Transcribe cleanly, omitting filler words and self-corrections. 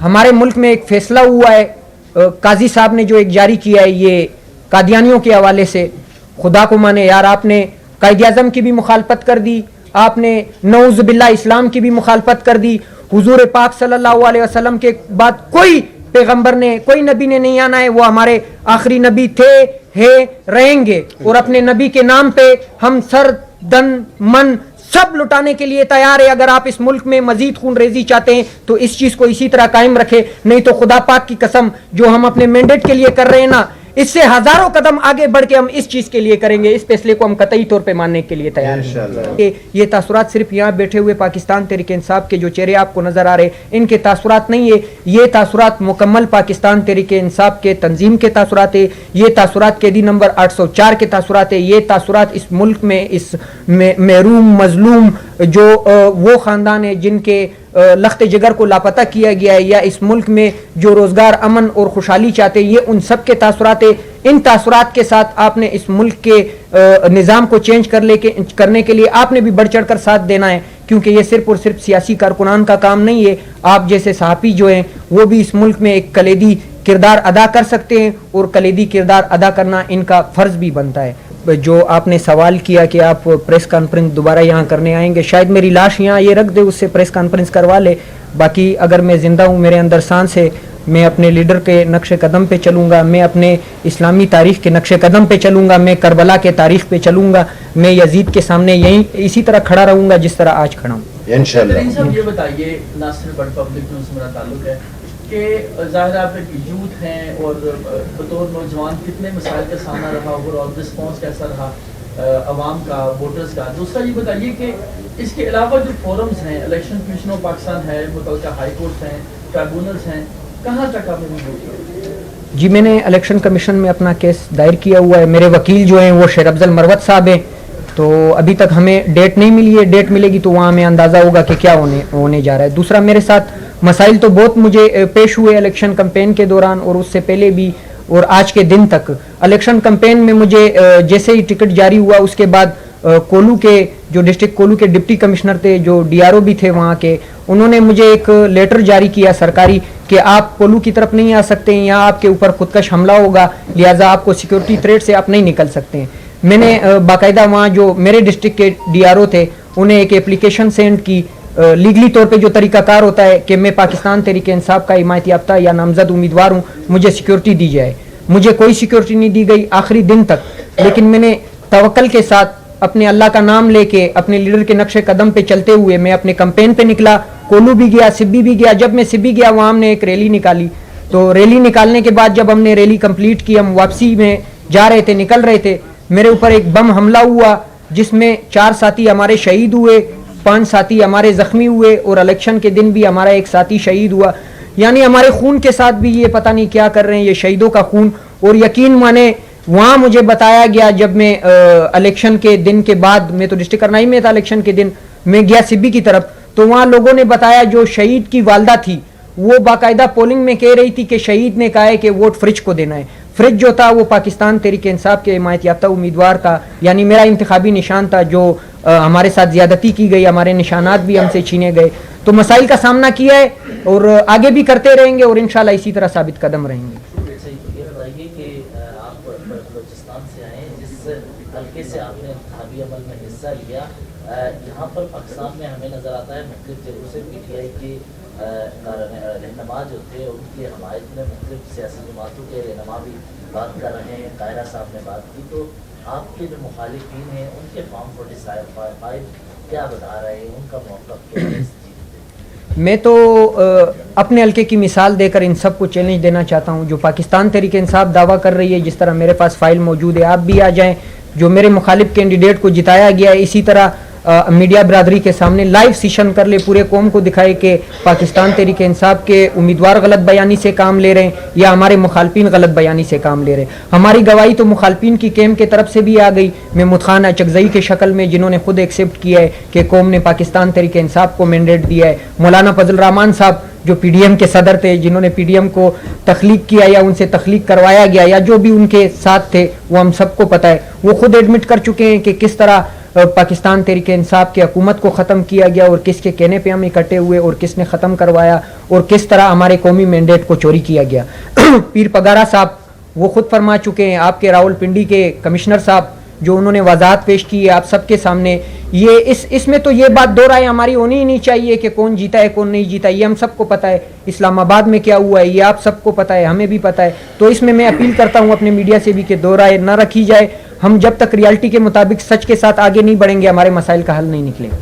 ہمارے ملک میں ایک فیصلہ ہوا ہے قاضی صاحب نے جو ایک جاری کیا ہے یہ قادیانیوں کے حوالے سے، خدا کو مانے یار، آپ نے قائد اعظم کی بھی مخالفت کر دی، آپ نے نعوذ باللہ اسلام کی بھی مخالفت کر دی. حضور پاک صلی اللہ علیہ وسلم کے بعد کوئی پیغمبر نے، کوئی نبی نے نہیں آنا ہے، وہ ہمارے آخری نبی تھے، ہیں، رہیں گے، اور اپنے نبی کے نام پہ ہم سر دن من سب لٹانے کے لیے تیار ہے. اگر آپ اس ملک میں مزید خون ریزی چاہتے ہیں تو اس چیز کو اسی طرح قائم رکھے، نہیں تو خدا پاک کی قسم جو ہم اپنے مینڈیٹ کے لیے کر رہے ہیں نا، اس سے ہزاروں قدم آگے بڑھ کے ہم اس چیز کے لیے کریں گے. اس فیصلے کو ہم قطعی طور پہ ماننے کے لیے تیار ہیں. یہ تاثرات صرف یہاں بیٹھے ہوئے پاکستان تحریک انصاف کے جو چہرے آپ کو نظر آ رہے ان کے تاثرات نہیں ہے، یہ تاثرات مکمل پاکستان تحریک انصاف کے تنظیم کے تاثرات ہے، یہ تاثرات قیدی نمبر 804 کے تاثرات ہے، یہ تاثرات اس ملک میں اس محروم مظلوم جو وہ خاندان ہے جن کے لخت جگر کو لاپتہ کیا گیا ہے، یا اس ملک میں جو روزگار، امن اور خوشحالی چاہتے ہیں، یہ ان سب کے تاثرات ہیں. ان تاثرات کے ساتھ آپ نے اس ملک کے نظام کو چینج کرنے کے لیے آپ نے بھی بڑھ چڑھ کر ساتھ دینا ہے، کیونکہ یہ صرف اور صرف سیاسی کارکنان کا کام نہیں ہے. آپ جیسے صحافی جو ہیں وہ بھی اس ملک میں ایک کلیدی کردار ادا کر سکتے ہیں، اور کلیدی کردار ادا کرنا ان کا فرض بھی بنتا ہے. جو آپ نے سوال کیا کہ آپ پریس کانفرنس دوبارہ یہاں کرنے آئیں گے، شاید میری لاش یہاں یہ رکھ دے، اس سے پریس کانفرنس کروا لے. باقی اگر میں زندہ ہوں، میرے اندر سانس ہے، میں اپنے لیڈر کے نقش قدم پہ چلوں گا، میں اپنے اسلامی تاریخ کے نقش قدم پہ چلوں گا، میں کربلا کے تاریخ پہ چلوں گا، میں یزید کے سامنے یہیں اسی طرح کھڑا رہوں گا جس طرح آج کھڑا ہوں انشاءاللہ. یہ بتائیے، ناصر بٹ پبلک نیوز سے میرا تعلق ہے کہ ظاہر آپ ایک یوتھ ہیں اور بطور نوجوان کتنے مسائل کا سامنا رہا اور رسپانس کیسا رہا عوام کا، ووٹرز کا. دوسرا یہ بتائیے کہ اس کے علاوہ جو فورمز ہیں، الیکشن کمیشن آف پاکستان ہے، متعلقہ ہائی کورٹس ہیں، ٹرائبونلز ہیں، کہاں تک آپ نے موجود ہے؟ جی میں نے الیکشن کمیشن میں اپنا کیس دائر کیا ہوا ہے. میرے وکیل جو ہیں وہ شیر افضل مروت صاحب ہیں، تو ابھی تک ہمیں ڈیٹ نہیں ملی ہے. ڈیٹ ملے گی تو وہاں ہمیں اندازہ ہوگا کہ کیا ہونے جا رہا ہے. دوسرا میرے ساتھ مسائل تو بہت مجھے پیش ہوئے الیکشن کمپین کے دوران اور اس سے پہلے بھی اور آج کے دن تک. الیکشن کمپین میں مجھے جیسے ہی ٹکٹ جاری ہوا اس کے بعد کولو کے جو ڈسٹرکٹ کولو کے ڈپٹی کمشنر تھے، جو ڈی آر او بھی تھے وہاں کے، انہوں نے مجھے ایک لیٹر جاری کیا سرکاری کہ آپ کولو کی طرف نہیں آ سکتے ہیں، یہاں آپ کے اوپر خودکش حملہ ہوگا، لہٰذا آپ کو سیکورٹی تھریٹ سے آپ نہیں نکل سکتے ہیں. میں نے باقاعدہ وہاں جو میرے ڈسٹرکٹ کے ڈی آر او تھے انہیں ایک اپلیکیشن سینڈ کی، لیگلی طور پہ جو طریقہ کار ہوتا ہے کہ میں پاکستان تحریک انصاف کا حمایت یافتہ یا نامزد امیدوار ہوں، مجھے سیکورٹی دی جائے. مجھے کوئی سیکورٹی نہیں دی گئی آخری دن تک، لیکن میں نے توکل کے ساتھ اپنے اللہ کا نام لے کے اپنے لیڈر کے نقش قدم پہ چلتے ہوئے میں اپنے کمپین پہ نکلا. کولو بھی گیا، سبی بھی گیا. جب میں سبی گیا وہاں ہم نے ایک ریلی نکالی، تو ریلی نکالنے کے بعد جب ہم نے ریلی کمپلیٹ کی، ہم واپسی میں جا رہے تھے، نکل رہے تھے، میرے اوپر ایک بم حملہ ہوا جس میں 4 ساتھی ہمارے شہید ہوئے، 5 ساتھی ہمارے زخمی ہوئے، اور الیکشن کے دن بھی ہمارا ایک ساتھی شہید ہوا. یعنی ہمارے خون کے ساتھ بھی یہ پتہ نہیں کیا کر رہے ہیں، یہ شہیدوں کا خون. اور یقین مانے وہاں مجھے بتایا گیا جب میں الیکشن کے دن کے بعد، میں تو ڈسٹرکٹ کرنائی میں تھا الیکشن کے دن، میں گیا سبی کی طرف، تو وہاں لوگوں نے بتایا جو شہید کی والدہ تھی وہ باقاعدہ پولنگ میں کہہ رہی تھی کہ شہید نے کہا ہے کہ ووٹ فرج کو دینا ہے. فرج جو تھا وہ پاکستان تحریک انصاف کے حمایت یافتہ امیدوار کا، یعنی میرا انتخابی نشان تھا، جو ہمارے ساتھ زیادتی کی گئی، ہمارے نشانات بھی ہم سے چھینے گئے. تو مسائل کا سامنا کیا ہے اور آگے بھی کرتے رہیں گے اور انشاءاللہ اسی طرح ثابت قدم رہیں گے. سے آپ نے انتخابی عمل میں حصہ لیا، یہاں پر پاکستان میں ہمیں نظر آتا ہے مختلف جگہوں سے پی ٹی آئی کے رہنما جو تھے ان کی حمایت میں مختلف سیاسی جماعتوں کے رہنما بھی بات کر رہے ہیں. قاہرہ صاحب نے بات کی، تو آپ کے جو مخالفین ہیں ان کے فارم 45 کیا بتا رہے ہیں، ان کا موقف کیا ہے؟ میں تو اپنے حلقے کی مثال دے کر ان سب کو چیلنج دینا چاہتا ہوں. جو پاکستان تحریک انصاف دعویٰ کر رہی ہے، جس طرح میرے پاس فائل موجود ہے، آپ بھی آ جائیں. جو میرے مخالف کینڈیڈیٹ کو جتایا گیا ہے، اسی طرح میڈیا برادری کے سامنے لائیو سیشن کر لے، پورے قوم کو دکھائے کہ پاکستان تحریک انصاف کے امیدوار غلط بیانی سے کام لے رہے ہیں یا ہمارے مخالفین غلط بیانی سے کام لے رہے ہیں. ہماری گواہی تو مخالفین کی کیمپ کی طرف سے بھی آ گئی، محمود خان اچکزئی کے شکل میں، جنہوں نے خود ایکسیپٹ کیا ہے کہ قوم نے پاکستان تحریک انصاف کو مینڈیٹ دیا ہے. مولانا فضل الرحمان صاحب جو پی ڈی ایم کے صدر تھے، جنہوں نے پی ڈی ایم کو تخلیق کیا یا ان سے تخلیق کروایا گیا یا جو بھی ان کے ساتھ تھے، وہ ہم سب کو پتہ ہے. وہ خود ایڈمٹ کر چکے ہیں کہ کس طرح پاکستان تحریک انصاف کی حکومت کو ختم کیا گیا اور کس کے کہنے پہ ہم اکٹھے ہوئے اور کس نے ختم کروایا اور کس طرح ہمارے قومی مینڈیٹ کو چوری کیا گیا. پیر پگارا صاحب وہ خود فرما چکے ہیں, آپ کے راول پنڈی کے کمشنر صاحب جو انہوں نے وضاحت پیش کی ہے آپ سب کے سامنے. یہ اس میں تو یہ بات دو رائے ہماری ہونی ہی نہیں چاہیے کہ کون جیتا ہے کون نہیں جیتا, یہ ہم سب کو پتہ ہے. اسلام آباد میں کیا ہوا ہے یہ آپ سب کو پتہ ہے, ہمیں بھی پتہ ہے. تو اس میں اپیل کرتا ہوں اپنے میڈیا سے بھی کہ دو رائے نہ رکھی جائے. ہم جب تک ریالٹی کے مطابق سچ کے ساتھ آگے نہیں بڑھیں گے ہمارے مسائل کا حل نہیں نکلے گا.